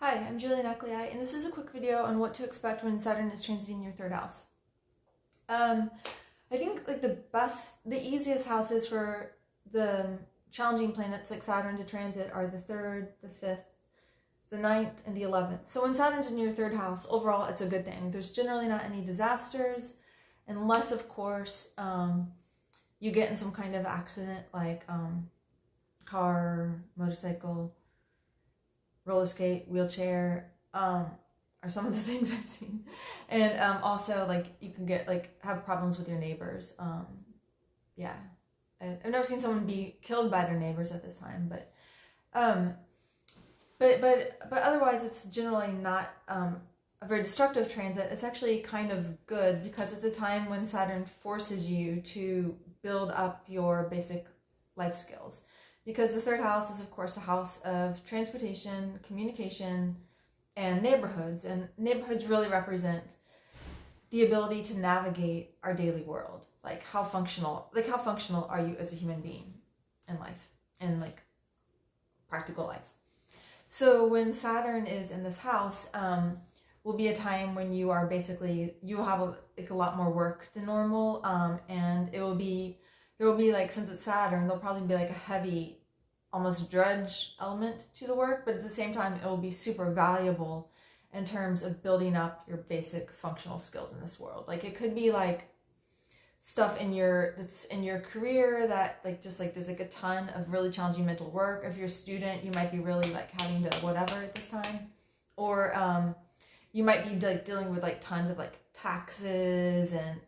Hi, I'm Julia Necklei, and this is a quick video on what to expect when Saturn is transiting your third house. I think like the easiest houses for the challenging planets like Saturn to transit are the 3rd, the 5th, the 9th, and the 11th. So when Saturn's in your third house, overall it's a good thing. There's generally not any disasters, unless of course you get in some kind of accident like car, motorcycle, roller skate, wheelchair, are some of the things I've seen. And also like you can get have problems with your neighbors. Yeah, I've never seen someone be killed by their neighbors at this time, but otherwise it's generally not a very destructive transit. It's actually kind of good because it's a time when Saturn forces you to build up your basic life skills. Because the third house is, of course, a house of transportation, communication, and neighborhoods. And neighborhoods really represent the ability to navigate our daily world. Like how functional are you as a human being in life, and like practical life. So when Saturn is in this house, will be a time when you are you'll have a lot more work than normal, and there will be like, since it's Saturn, there'll probably be like a heavy, almost drudge element to the work, but at the same time it will be super valuable in terms of building up your basic functional skills in this world. Like it could be like stuff that's in your career that there's like a ton of really challenging mental work. If you're a student, you might be really like having to whatever at this time, or you might be like dealing with like tons of like taxes and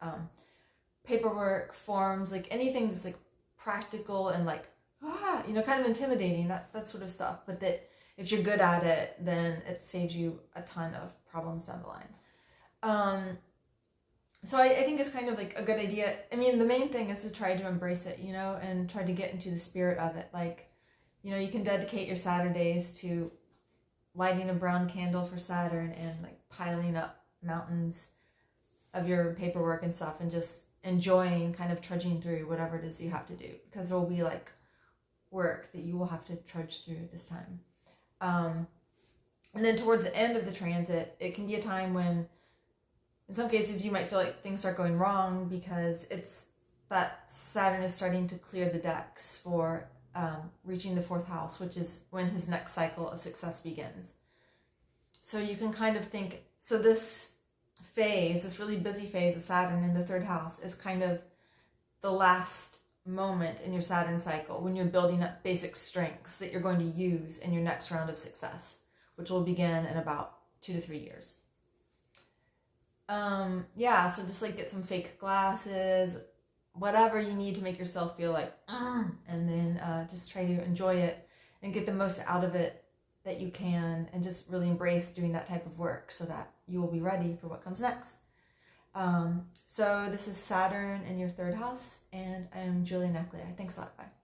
paperwork, forms, like anything that's like practical and like kind of intimidating, that sort of stuff. But that if you're good at it, then it saves you a ton of problems down the line. So I think it's kind of like a good idea. I mean, the main thing is to try to embrace it, and try to get into the spirit of it. Like, you can dedicate your Saturdays to lighting a brown candle for Saturn and like piling up mountains of your paperwork and stuff, and just enjoying kind of trudging through whatever it is you have to do, because there will be like work that you will have to trudge through this time. And then towards the end of the transit, it can be a time when in some cases you might feel like things start going wrong, because it's that Saturn is starting to clear the decks for reaching the 4th house, which is when his next cycle of success begins. So you can kind of think, so this really busy phase of Saturn in the 3rd house is kind of the last moment in your Saturn cycle when you're building up basic strengths that you're going to use in your next round of success, which will begin in about 2 to 3 years. So just like get some fake glasses, whatever you need to make yourself feel like, and then just try to enjoy it and get the most out of it that you can, and just really embrace doing that type of work so that you will be ready for what comes next. So this is Saturn in your 3rd house, and I'm Julia Necklei. Thanks a lot. Bye.